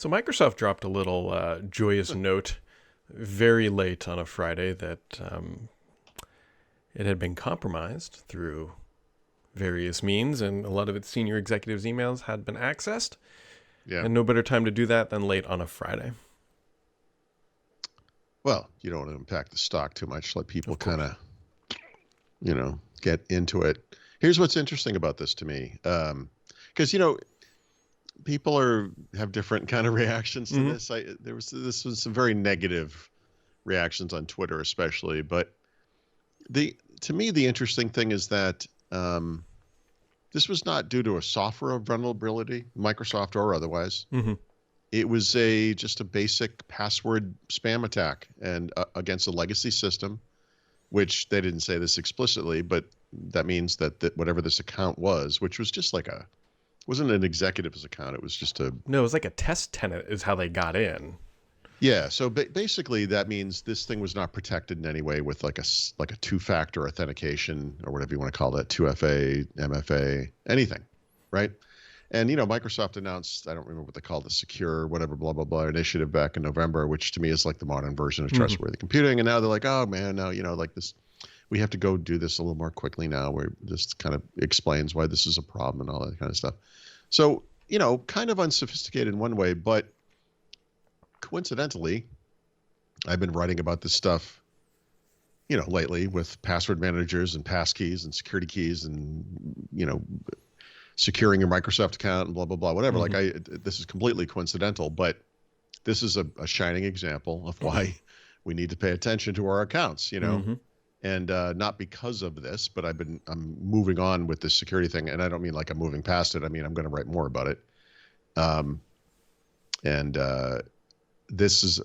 So Microsoft dropped a little joyous note very late on a Friday that it had been compromised through various means, and a lot of its senior executives' emails had been accessed. Yeah. And no better time to do that than late on a Friday. Well, you don't want to impact the stock too much. Let people Of course. kind of, get into it. Here's what's interesting about this to me, because people have different kind of reactions to Mm-hmm. this. This was some very negative reactions on Twitter, especially. But to me, the interesting thing is that this was not due to a software vulnerability, Microsoft or otherwise. Mm-hmm. It was just a basic password spam attack and against a legacy system, which they didn't say this explicitly, but that means that whatever this account was, which was just like wasn't an executive's account. It was just No, it was like a test tenant is how they got in. yeah. So basically that means this thing was not protected in any way with like a two-factor authentication or whatever you want to call that, 2FA, MFA, anything, right? And, Microsoft announced, I don't remember what they called the secure, whatever, blah, blah, blah initiative back in November, which to me is like the modern version of Mm-hmm. trustworthy computing. And now they're like, oh man, now, like this, we have to go do this a little more quickly now, where this kind of explains why this is a problem and all that kind of stuff. So, kind of unsophisticated in one way, but coincidentally, I've been writing about this stuff, lately with password managers and passkeys and security keys and, securing your Microsoft account and blah, blah, blah, whatever. Mm-hmm. This is completely coincidental, but this is a shining example of why we need to pay attention to our accounts, Mm-hmm. and not because of this, but I'm moving on with this security thing. And I don't mean like I'm moving past it. I mean, I'm going to write more about it. And this is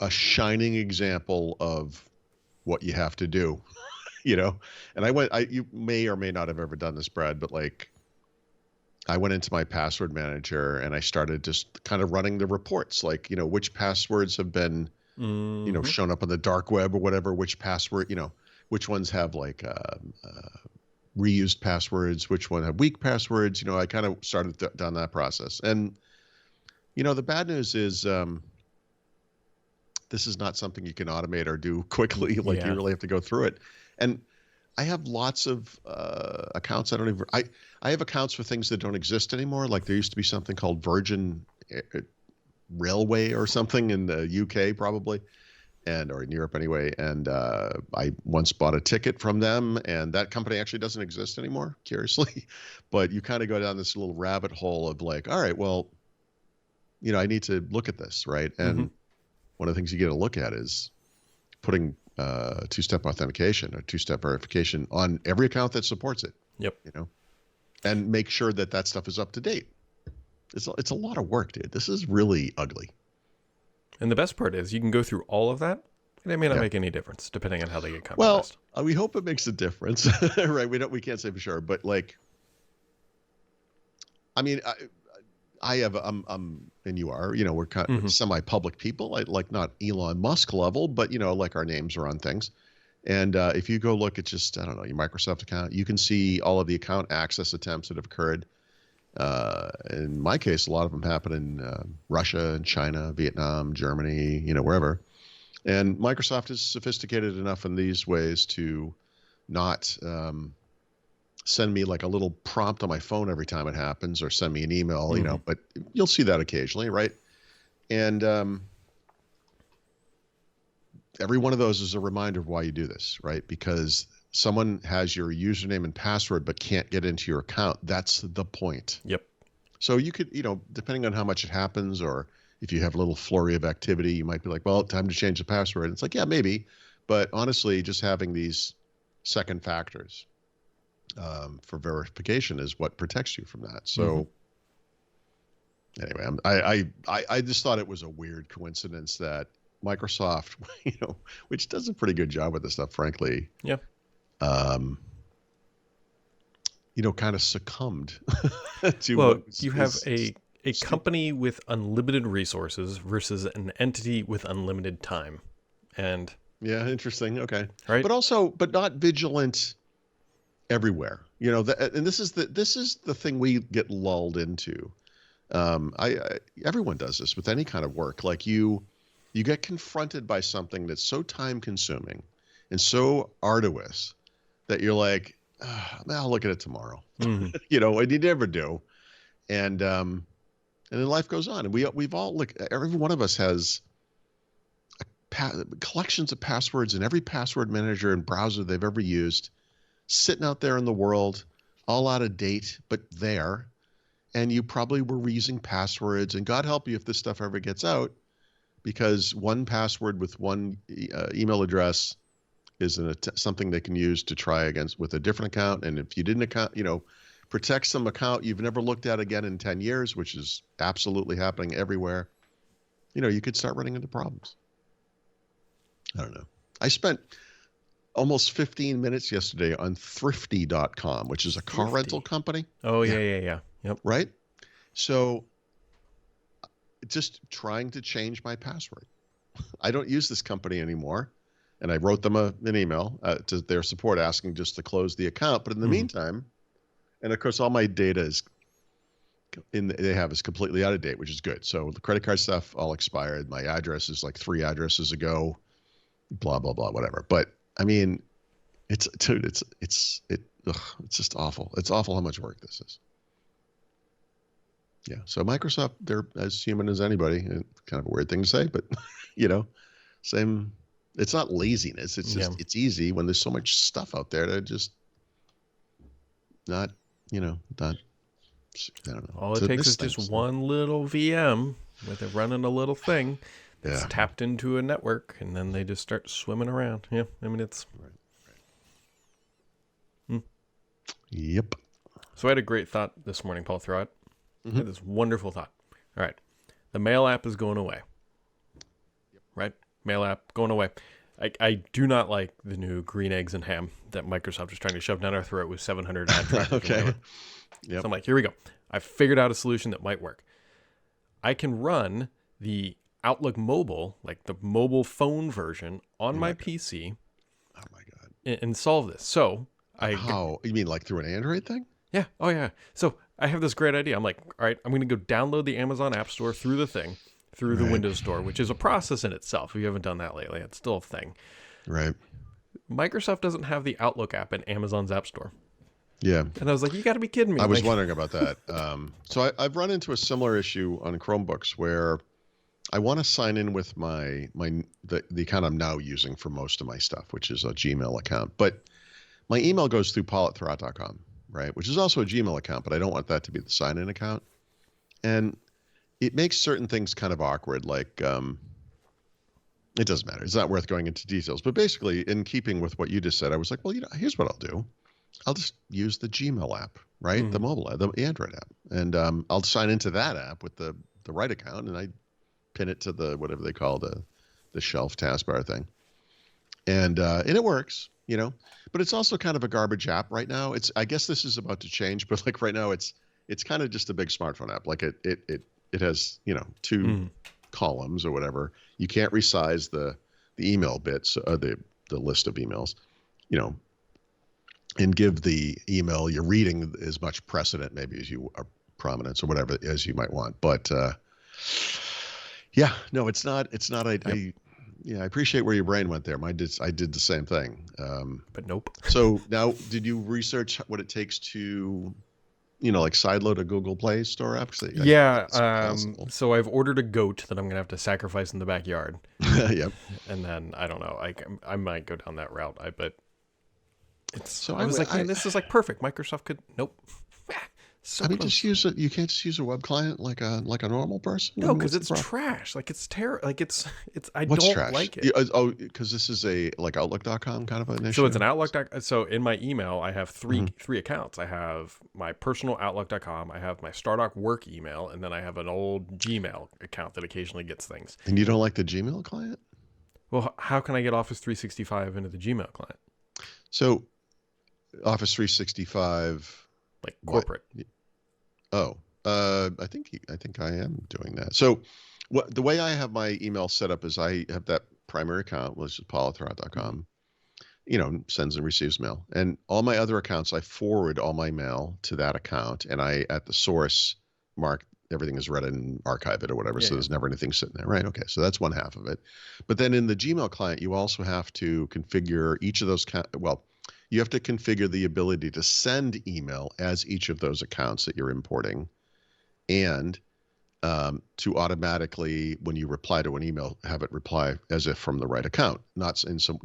a shining example of what you have to do, and you may or may not have ever done this, Brad, but like, I went into my password manager and I started just kind of running the reports, like, which passwords have been, Mm-hmm. shown up on the dark web or whatever, which password, which ones have like reused passwords, which one have weak passwords. I kind of started down that process. And, the bad news is this is not something you can automate or do quickly. Like Yeah. you really have to go through it. And I have lots of accounts. I have accounts for things that don't exist anymore. Like there used to be something called Virgin Railway or something in the UK probably, or in Europe anyway. And I once bought a ticket from them, and that company actually doesn't exist anymore, curiously. But you kind of go down this little rabbit hole of like, all right, well, I need to look at this, right? And Mm-hmm. one of the things you get to look at is putting two-step authentication or two-step verification on every account that supports it. Yep. And make sure that stuff is up to date. It's a lot of work, dude. This is really ugly. And the best part is you can go through all of that, and it may not Yeah. make any difference depending on how they get Well, compromised. we hope it makes a difference, right? We can't say for sure, but like, I mean, I have, and you are, we're kind of Mm-hmm. semi-public people, like not Elon Musk level, but like our names are on things. And if you go look at just, I don't know, your Microsoft account, you can see all of the account access attempts that have occurred. In my case, a lot of them happen in Russia and China, Vietnam, Germany, wherever. And Microsoft is sophisticated enough in these ways to not send me like a little prompt on my phone every time it happens, or send me an email, Mm-hmm. but you'll see that occasionally, right? And every one of those is a reminder of why you do this, right? Because someone has your username and password but can't get into your account. That's the point. Yep. So you could, depending on how much it happens, or if you have a little flurry of activity, you might be like, well, time to change the password. It's like, yeah, maybe. But honestly, just having these second factors for verification is what protects you from that. So anyway, I just thought it was a weird coincidence that Microsoft, which does a pretty good job with this stuff, frankly, Yeah. Kind of succumbed to Well, what you have a company with unlimited resources versus an entity with unlimited time. And yeah, interesting. Okay. right? But not vigilant everywhere. And this is the thing we get lulled into. I everyone does this with any kind of work. Like you get confronted by something that's so time consuming and so arduous that you're like, I'll look at it tomorrow. Hmm. And you never do. And then life goes on, and we've all like every one of us has collections of passwords in every password manager and browser they've ever used, sitting out there in the world, all out of date, but there. And you probably were reusing passwords, and God help you if this stuff ever gets out, because one password with one email address is something they can use to try against with a different account. And if you didn't protect some account you've never looked at again in 10 years, which is absolutely happening everywhere, you could start running into problems. I don't know. I spent almost 15 minutes yesterday on thrifty.com, which is a car rental company. Oh, yeah. Yep. Right? So just trying to change my password. I don't use this company anymore. And I wrote them an email to their support asking just to close the account. But in the meantime, and of course, all my data they have is completely out of date, which is good. So the credit card stuff all expired. My address is like 3 addresses ago, blah, blah, blah, whatever. But I mean, it's just awful. It's awful how much work this is. Yeah. So Microsoft, they're as human as anybody. Kind of a weird thing to say, but same. It's not laziness. It's just it's easy when there's so much stuff out there to just not, not. I don't know. All it takes is just one little VM with it running a little thing that's tapped into a network, and then they just start swimming around. Yeah, I mean, it's... Right. Yep. So I had a great thought this morning, Paul, throughout. I had this wonderful thought. All right. The mail app is going away. Right? Mail app going away. I do not like the new green eggs and ham that Microsoft is trying to shove down our throat with 700 ad trackers. Okay. Yep. So I'm like, here we go. I figured out a solution that might work. I can run the Outlook mobile, like the mobile phone version, on my PC. Oh my God. And solve this. So how? You mean like through an Android thing? Yeah. Oh yeah. So I have this great idea. I'm like, all right, I'm going to go download the Amazon App Store through the Windows Store, which is a process in itself. If you haven't done that lately, it's still a thing. Right. Microsoft doesn't have the Outlook app in Amazon's App Store. Yeah. And I was like, you got to be kidding me. I was wondering about that. So I've run into a similar issue on Chromebooks where I want to sign in with the account I'm now using for most of my stuff, which is a Gmail account. But my email goes through paul@thurrott.com, right? Which is also a Gmail account, but I don't want that to be the sign-in account. And it makes certain things kind of awkward, like it doesn't matter. It's not worth going into details. But basically, in keeping with what you just said, I was like, well, here's what I'll do. I'll just use the Gmail app, right? The mobile app, the Android app. And I'll sign into that app with the right account, and I pin it to the whatever they call the shelf taskbar thing. And it works, But it's also kind of a garbage app right now. I guess this is about to change, but like right now it's kind of just a big smartphone app. Like it has, 2 columns or whatever. You can't resize the email bits, the list of emails, and give the email you're reading as much precedent maybe as you are prominence or whatever as you might want. But it's not. I appreciate where your brain went there. I did the same thing. But nope. So now, did you research what it takes to, like sideload a Google Play Store app? So I've ordered a goat that I'm gonna have to sacrifice in the backyard. Yep. And then I don't know. I might go down that route. So I was like, man, this is like perfect. Microsoft could. Nope. So close. Just use it. You can't just use a web client like a normal person. No, because it's trash. Like it's terrible. Like it's. I What's don't trash? like it. Because this is a like Outlook.com kind of an issue. So it's an Outlook. So in my email, I have three accounts. I have my personal Outlook.com. I have my Stardock work email, and then I have an old Gmail account that occasionally gets things. And you don't like the Gmail client? Well, how can I get Office 365 into the Gmail client? So, Office 365, like corporate. I think I am doing that. So, the way I have my email set up is I have that primary account, which is paul@thurrott.com, sends and receives mail, and all my other accounts I forward all my mail to that account, and I at the source mark everything is read and archive it or whatever. Yeah, So yeah. there's never anything sitting there, right? Okay, so that's one half of it. But then in the Gmail client, you also have to configure each of those. Well, you have to configure the ability to send email as each of those accounts that you're importing, and to automatically, when you reply to an email, have it reply as if from the right account, not in some,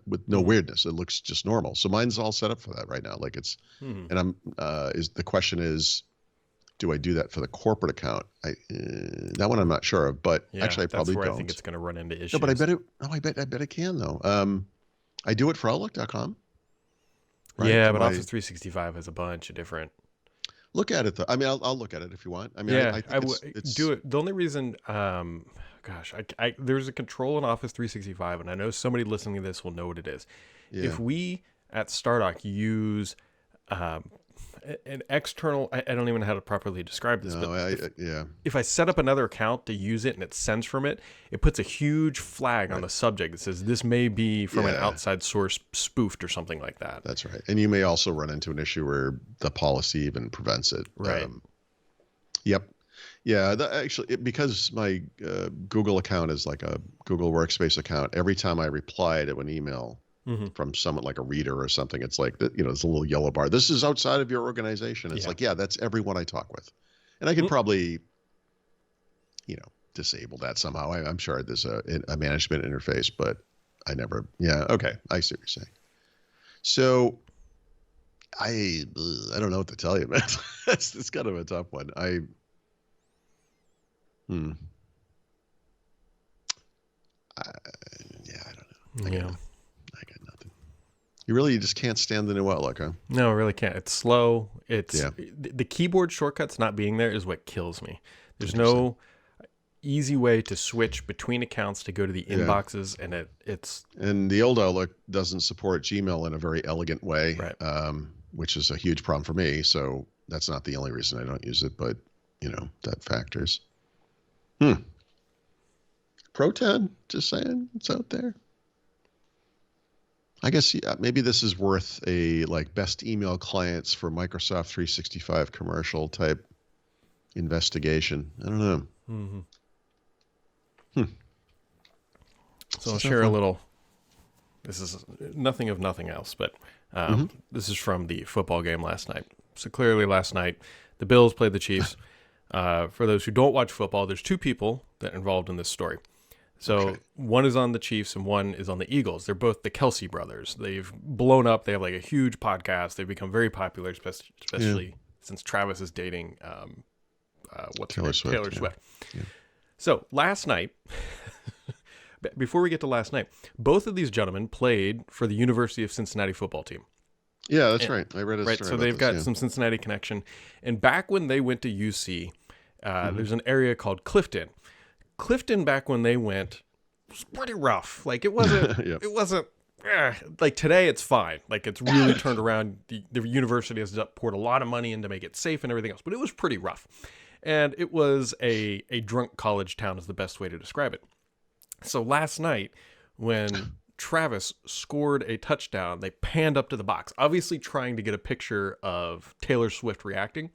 with no weirdness. It looks just normal. So mine's all set up for that right now. Like it's, Hmm. and I'm, the question is, do I do that for the corporate account? That one I'm not sure of, but Yeah, actually I that's probably where I don't. think it's going to run into No, but I issues. bet it, no, I bet I can though. I do it for Outlook.com, right? Yeah, To but my, Office 365 has a bunch of different. look at it though. I mean, I'll look at it if you want. I mean, Yeah, I I think would do it's, it. The only reason, gosh, there's a control in Office 365, and I know somebody listening to this will know what it is. yeah. If we at Stardock use um, an external, I don't even know how to properly describe this, but No, yeah. if I set up another account to use it and it sends from it, it puts a huge flag on Right. the subject that says this may be from an Yeah. outside source spoofed or something like that. That's right. And you may also run into an issue where the policy even prevents it. Right. Yep. Yeah. Actually, because my Google account is like a Google Workspace account, every time I reply to an email Hmm. from someone like a reader or something, it's like, it's a little yellow bar. This is outside of your organization. It's Yeah. like, yeah, that's everyone I talk with. And I could probably, disable that somehow. I'm sure there's a management interface, but I never, yeah. Okay. I see what you're saying. So I don't know what to tell you, man. It's kind of a tough one. Hmm. I, yeah, I don't know. Yeah. I got nothing. You just can't stand the new Outlook, huh? No, I really can't. It's slow. It's Yeah. the keyboard shortcuts not being there is what kills me. There's Interesting. no easy way to switch between accounts to go to the Yeah. inboxes, and it's And the old Outlook doesn't support Gmail in a very elegant way, right. which is a huge problem for me. So that's not the only reason I don't use it, but that factors. Pro 10, just saying, it's out there. I guess maybe this is worth a like best email clients for Microsoft 365 commercial type investigation. I don't know. Mm-hmm. Hmm. So It's I'll a share tough a one. little. This is nothing of nothing else, but Mm-hmm. this is from the football game last night. So clearly, last night the Bills played the Chiefs. For those who don't watch football, there's two people that are involved in this story. So Okay. one is on the Chiefs and one is on the Eagles. They're both the Kelsey brothers. They've blown up. They have like a huge podcast. They've become very popular, especially since Travis is dating what's her Taylor name? Swift. Taylor Yeah. Swift. Yeah. So last night, before we get to last night, both of these gentlemen played for the University of Cincinnati football team. Yeah, that's And- right. I read a Right, story so about they've this. got Yeah. some Cincinnati connection. And back when they went to UC, there's an area called Clifton. Clifton, back when they went, was pretty rough. Like it wasn't. Yeah. It wasn't. Like today, it's fine. Like it's really turned around. The university has poured a lot of money in to make it safe and everything else, but it was pretty rough. And it was a drunk college town is the best way to describe it. So last night, when Travis scored a touchdown, they panned up to the box, obviously trying to get a picture of Taylor Swift reacting.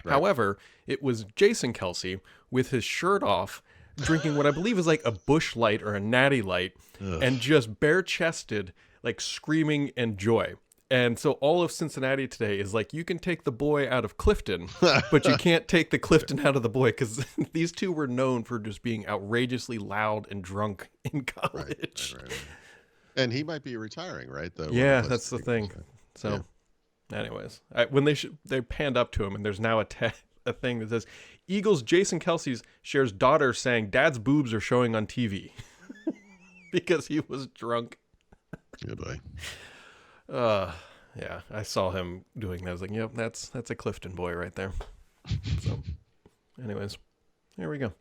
Right. However, it was Jason Kelsey with his shirt off, drinking what I believe is like a Bush Light or a Natty Light, and just bare-chested, like screaming in joy. And so all of Cincinnati today is like, you can take the boy out of Clifton, but you can't take the Clifton out of the boy, because these two were known for just being outrageously loud and drunk in college. Right. And he might be retiring, right? Yeah, that's the thing. So, anyways, when they panned up to him, and there's now a thing that says, Eagles Jason Kelsey's shares daughter saying dad's boobs are showing on TV because he was drunk. Goodbye. Yeah, I saw him doing that. I was like, yep, that's a Clifton boy right there. So, anyways, there we go.